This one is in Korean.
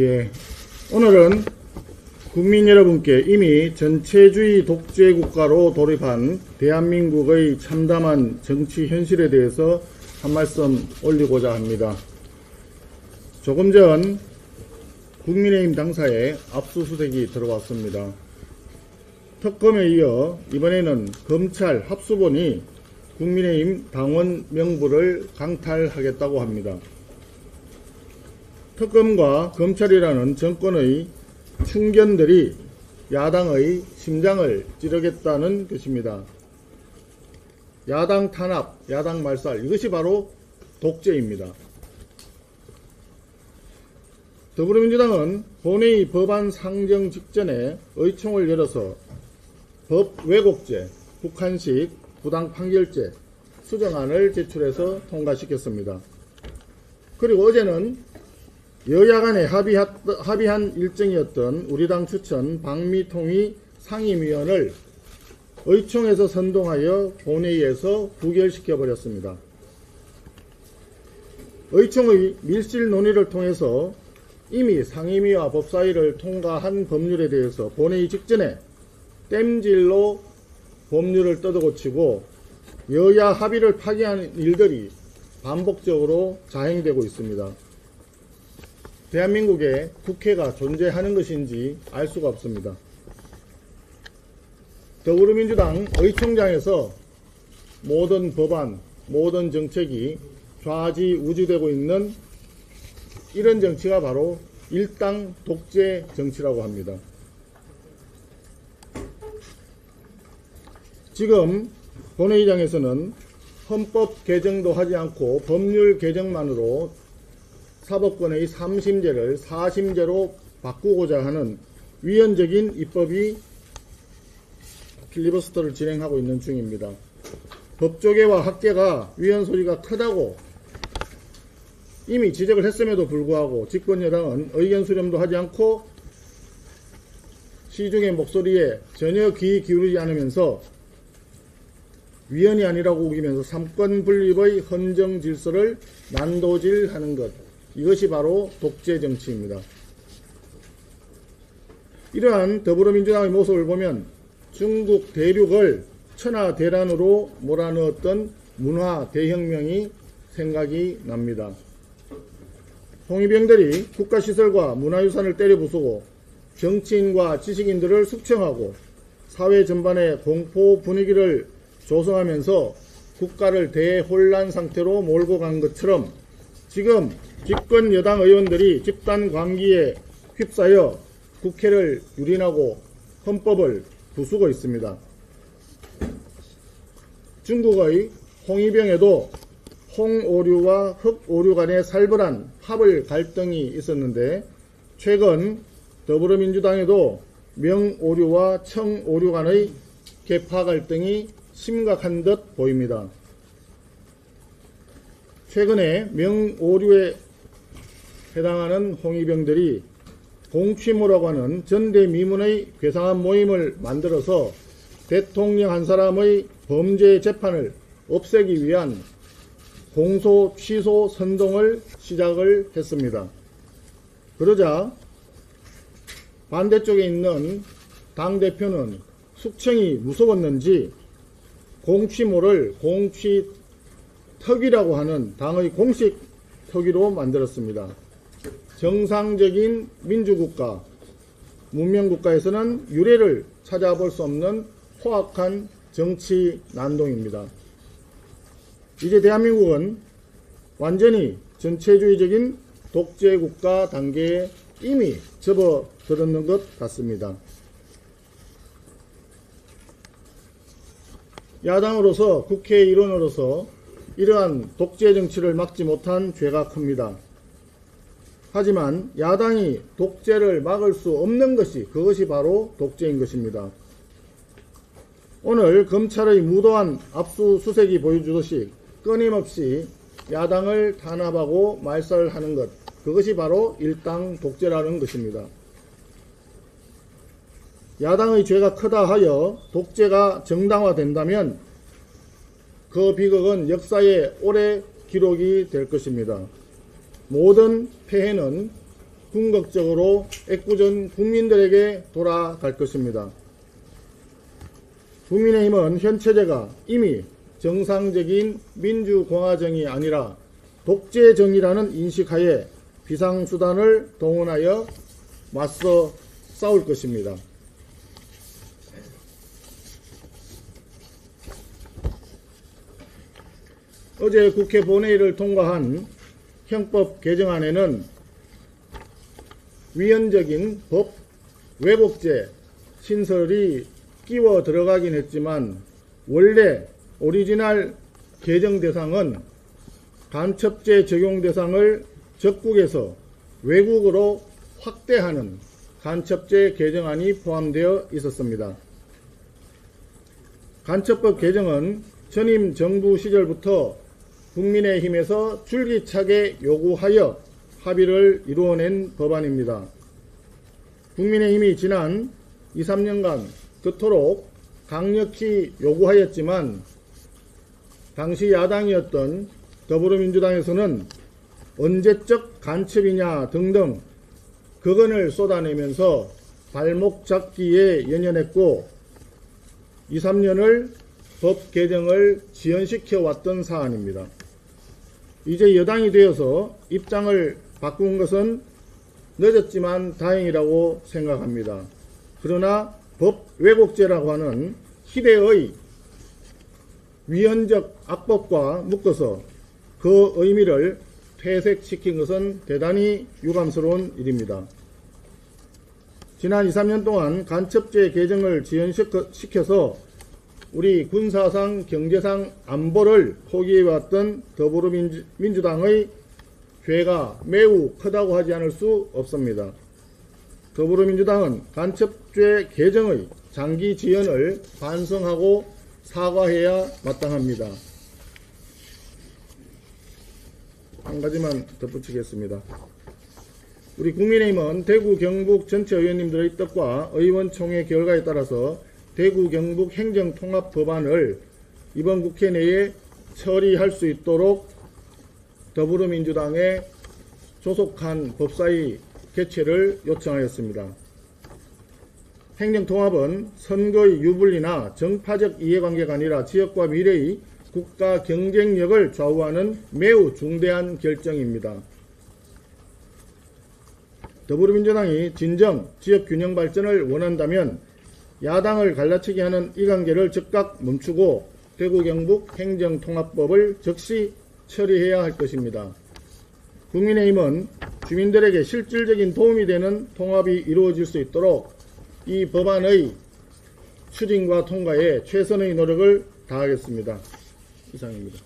예, 오늘은 국민 여러분께 이미 전체주의 독재 국가로 돌입한 대한민국의 참담한 정치 현실에 대해서 한 말씀 올리고자 합니다. 조금 전 국민의힘 당사에 압수수색이 들어왔습니다. 특검에 이어 이번에는 검찰 합수본이 국민의힘 당원 명부를 강탈하겠다고 합니다. 특검과 검찰이라는 정권의 충견들이 야당의 심장을 찌르겠다는 것입니다. 야당 탄압, 야당 말살, 이것이 바로 독재입니다. 더불어민주당은 본회의 법안 상정 직전에 의총을 열어서 법 왜곡죄, 북한식 부당판결죄 수정안을 제출해서 통과시켰습니다. 그리고 어제는 여야 간에 합의한 일정이었던 우리 당 추천 방미통일 상임위원을 의총에서 선동하여 본회의에서 부결시켜버렸습니다. 의총의 밀실 논의를 통해서 이미 상임위와 법사위를 통과한 법률에 대해서 본회의 직전에 땜질로 법률을 뜯어고치고 여야 합의를 파기하는 일들이 반복적으로 자행되고 있습니다. 대한민국에 국회가 존재하는 것인지 알 수가 없습니다. 더불어민주당 의총장에서 모든 법안, 모든 정책이 좌지우지되고 있는 이런 정치가 바로 일당 독재 정치라고 합니다. 지금 본회의장에서는 헌법 개정도 하지 않고 법률 개정만으로 사법권의 3심제를 4심제로 바꾸고자 하는 위헌적인 입법이 필리버스터를 진행하고 있는 중입니다. 법조계와 학계가 위헌 소리가 크다고 이미 지적을 했음에도 불구하고 집권여당은 의견 수렴도 하지 않고 시중의 목소리에 전혀 귀 기울이지 않으면서 위헌이 아니라고 우기면서 삼권 분립의 헌정 질서를 난도질하는 것, 이것이 바로 독재 정치입니다. 이러한 더불어민주당의 모습을 보면 중국 대륙을 천하대란으로 몰아넣었던 문화 대혁명이 생각이 납니다. 홍위병들이 국가시설과 문화유산을 때려 부수고 정치인과 지식인들을 숙청하고 사회 전반에 공포 분위기를 조성하면서 국가를 대혼란 상태로 몰고 간 것처럼 지금 집권 여당 의원들이 집단 광기에 휩싸여 국회를 유린하고 헌법을 부수고 있습니다. 중국의 홍위병에도 홍오류와 흑오류 간의 살벌한 파벌 갈등이 있었는데 최근 더불어민주당에도 명오류와 청오류 간의 계파 갈등이 심각한 듯 보입니다. 최근에 명오류에 해당하는 홍위병들이 공취모라고 하는 전대미문의 괴상한 모임을 만들어서 대통령 한 사람의 범죄 재판을 없애기 위한 공소 취소 선동을 시작을 했습니다. 그러자 반대쪽에 있는 당대표는 숙청이 무서웠는지 공취모를 공취특위라고 하는 당의 공식 특위로 만들었습니다. 정상적인 민주국가, 문명국가에서는 유례를 찾아볼 수 없는 포악한 정치 난동입니다. 이제 대한민국은 완전히 전체주의적인 독재국가 단계에 이미 접어들었는 것 같습니다. 야당으로서 국회 일원으로서 이러한 독재 정치를 막지 못한 죄가 큽니다. 하지만 야당이 독재를 막을 수 없는 것이 그것이 바로 독재인 것입니다. 오늘 검찰의 무도한 압수수색이 보여주듯이 끊임없이 야당을 탄압하고 말살하는 것, 그것이 바로 일당 독재라는 것입니다. 야당의 죄가 크다 하여 독재가 정당화된다면 그 비극은 역사에 오래 기록이 될 것입니다. 모든 폐해는 궁극적으로 애꿎은 국민들에게 돌아갈 것입니다. 국민의힘은 현 체제가 이미 정상적인 민주공화정이 아니라 독재정이라는 인식하에 비상수단을 동원하여 맞서 싸울 것입니다. 어제 국회 본회의를 통과한 형법 개정안에는 위헌적인 법 왜곡죄 신설이 끼워 들어가긴 했지만 원래 오리지널 개정 대상은 간첩죄 적용 대상을 적국에서 외국으로 확대하는 간첩죄 개정안이 포함되어 있었습니다. 간첩법 개정은 전임 정부 시절부터 국민의힘에서 줄기차게 요구하여 합의를 이루어낸 법안입니다. 국민의힘이 지난 2, 3년간 그토록 강력히 요구하였지만 당시 야당이었던 더불어민주당에서는 언제적 간첩이냐 등등 극언을 쏟아내면서 발목 잡기에 연연했고 2, 3년을 법 개정을 지연시켜 왔던 사안입니다. 이제 여당이 되어서 입장을 바꾼 것은 늦었지만 다행이라고 생각합니다. 그러나 법 왜곡죄라고 하는 희대의 위헌적 악법과 묶어서 그 의미를 퇴색시킨 것은 대단히 유감스러운 일입니다. 지난 2, 3년 동안 간첩죄 개정을 지연시켜서 우리 군사상, 경제상 안보를 포기해왔던 더불어민주당의 죄가 매우 크다고 하지 않을 수 없습니다. 더불어민주당은 간첩죄 개정의 장기 지연을 반성하고 사과해야 마땅합니다. 한 가지만 덧붙이겠습니다. 우리 국민의힘은 대구 경북 전체 의원님들의 뜻과 의원총회 결과에 따라서 대구 경북 행정통합법안을 이번 국회 내에 처리할 수 있도록 더불어민주당에 조속한 법사위 개최를 요청하였습니다. 행정통합은 선거의 유불리나 정파적 이해관계가 아니라 지역과 미래의 국가 경쟁력을 좌우하는 매우 중대한 결정입니다. 더불어민주당이 진정 지역균형 발전을 원한다면 야당을 갈라치게 하는 이 관계를 즉각 멈추고 대구 경북 행정통합법을 즉시 처리해야 할 것입니다. 국민의힘은 주민들에게 실질적인 도움이 되는 통합이 이루어질 수 있도록 이 법안의 추진과 통과에 최선의 노력을 다하겠습니다. 이상입니다.